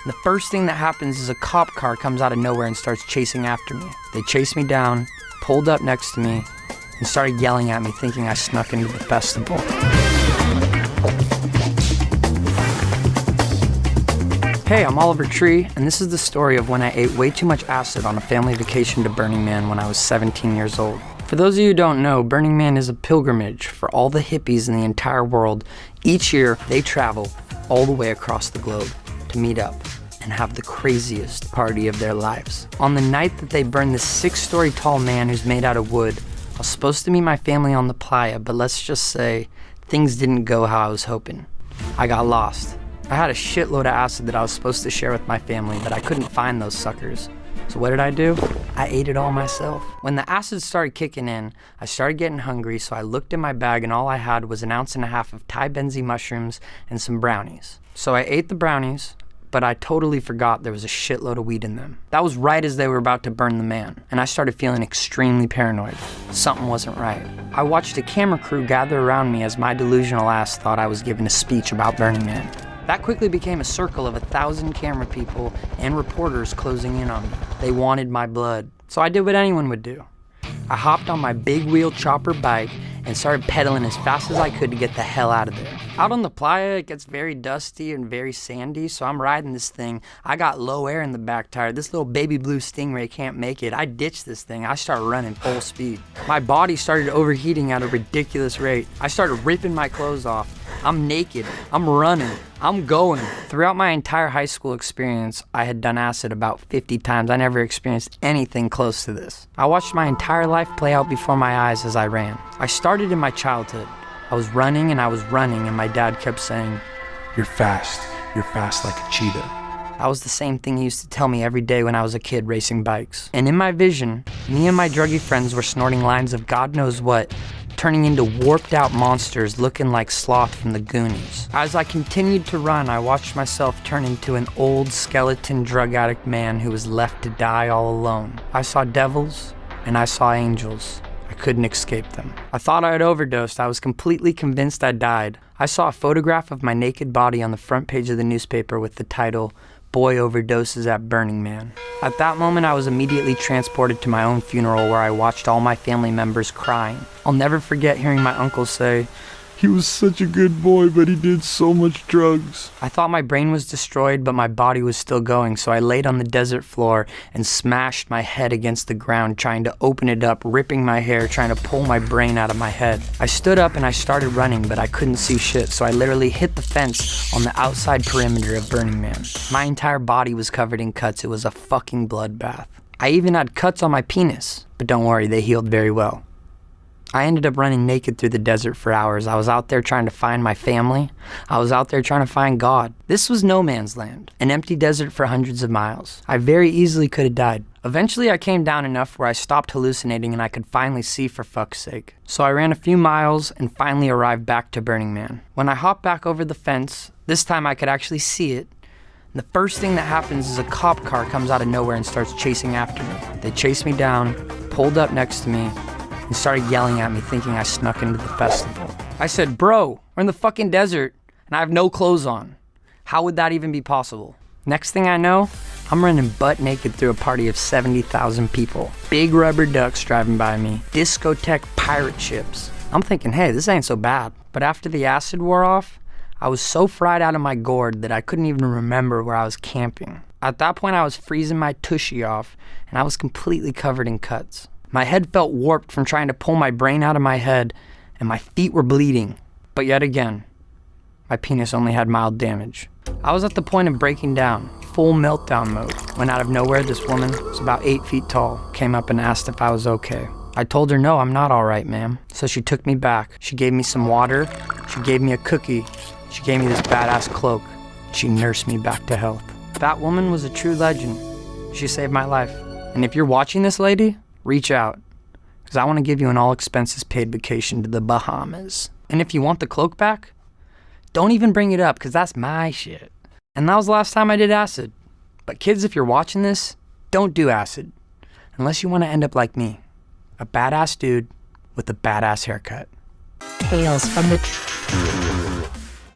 And the first thing that happens is a cop car comes out of nowhere and starts chasing after me. They chased me down, pulled up next to me, and started yelling at me, thinking I snuck into the festival. Hey, I'm Oliver Tree, and this is the story of when I ate way too much acid on a family vacation to Burning Man when I was 17 years old. For those of you who don't know, Burning Man is a pilgrimage for all the hippies in the entire world. Each year, they travel all the way across the globe to meet up and have the craziest party of their lives. On the night that they burn this 6-story tall man who's made out of wood, I was supposed to meet my family on the playa, but let's just say things didn't go how I was hoping. I got lost. I had a shitload of acid that I was supposed to share with my family, but I couldn't find those suckers. So what did I do? I ate it all myself. When the acid started kicking in, I started getting hungry, so I looked in my bag and all I had was 1.5 ounces of Thai benzie mushrooms and some brownies. So I ate the brownies, but I totally forgot there was a shitload of weed in them. That was right as they were about to burn the man, and I started feeling extremely paranoid. Something wasn't right. I watched a camera crew gather around me as my delusional ass thought I was giving a speech about Burning Man. That quickly became a circle of 1,000 camera people and reporters closing in on me. They wanted my blood, so I did what anyone would do. I hopped on my big wheel chopper bike and started pedaling as fast as I could to get the hell out of there. Out on the playa, it gets very dusty and very sandy, so I'm riding this thing. I got low air in the back tire. This little baby blue Stingray can't make it. I ditched this thing. I started running full speed. My body started overheating at a ridiculous rate. I started ripping my clothes off. I'm naked. I'm running. I'm going. Throughout my entire high school experience, I had done acid about 50 times. I never experienced anything close to this. I watched my entire life play out before my eyes as I ran. I started in my childhood. I was running and I was running, and my dad kept saying, "You're fast. You're fast like a cheetah." That was the same thing he used to tell me every day when I was a kid racing bikes. And in my vision, me and my druggy friends were snorting lines of God knows what, turning into warped out monsters looking like Sloth from the Goonies. As I continued to run, I watched myself turn into an old skeleton drug addict man who was left to die all alone. I saw devils and I saw angels. I couldn't escape them. I thought I had overdosed. I was completely convinced I died. I saw a photograph of my naked body on the front page of the newspaper with the title, "Boy Overdoses at Burning Man." At that moment, I was immediately transported to my own funeral where I watched all my family members crying. I'll never forget hearing my uncle say, "He was such a good boy, but he did so much drugs." I thought my brain was destroyed, but my body was still going, so I laid on the desert floor and smashed my head against the ground, trying to open it up, ripping my hair, trying to pull my brain out of my head. I stood up and I started running, but I couldn't see shit, so I literally hit the fence on the outside perimeter of Burning Man. My entire body was covered in cuts. It was a fucking bloodbath. I even had cuts on my penis, but don't worry, they healed very well. I ended up running naked through the desert for hours. I was out there trying to find my family. I was out there trying to find God. This was no man's land, an empty desert for hundreds of miles. I very easily could have died. Eventually, I came down enough where I stopped hallucinating and I could finally see for fuck's sake. So I ran a few miles and finally arrived back to Burning Man. When I hopped back over the fence, this time I could actually see it. And the first thing that happens is a cop car comes out of nowhere and starts chasing after me. They chased me down, pulled up next to me, and started yelling at me, thinking I snuck into the festival. I said, "Bro, we're in the fucking desert, and I have no clothes on. How would that even be possible?" Next thing I know, I'm running butt naked through a party of 70,000 people. Big rubber ducks driving by me, discotheque pirate ships. I'm thinking, hey, this ain't so bad. But after the acid wore off, I was so fried out of my gourd that I couldn't even remember where I was camping. At that point, I was freezing my tushy off, and I was completely covered in cuts. My head felt warped from trying to pull my brain out of my head, and my feet were bleeding. But yet again, my penis only had mild damage. I was at the point of breaking down, full meltdown mode, when out of nowhere this woman, who was about 8 feet tall, came up and asked if I was okay. I told her, "No, I'm not all right, ma'am." So she took me back. She gave me some water, she gave me a cookie, she gave me this badass cloak. She nursed me back to health. That woman was a true legend. She saved my life. And if you're watching this, lady, reach out, because I want to give you an all-expenses-paid vacation to the Bahamas. And if you want the cloak back, don't even bring it up, because that's my shit. And that was the last time I did acid. But kids, if you're watching this, don't do acid, unless you want to end up like me, a badass dude with a badass haircut. Tales from the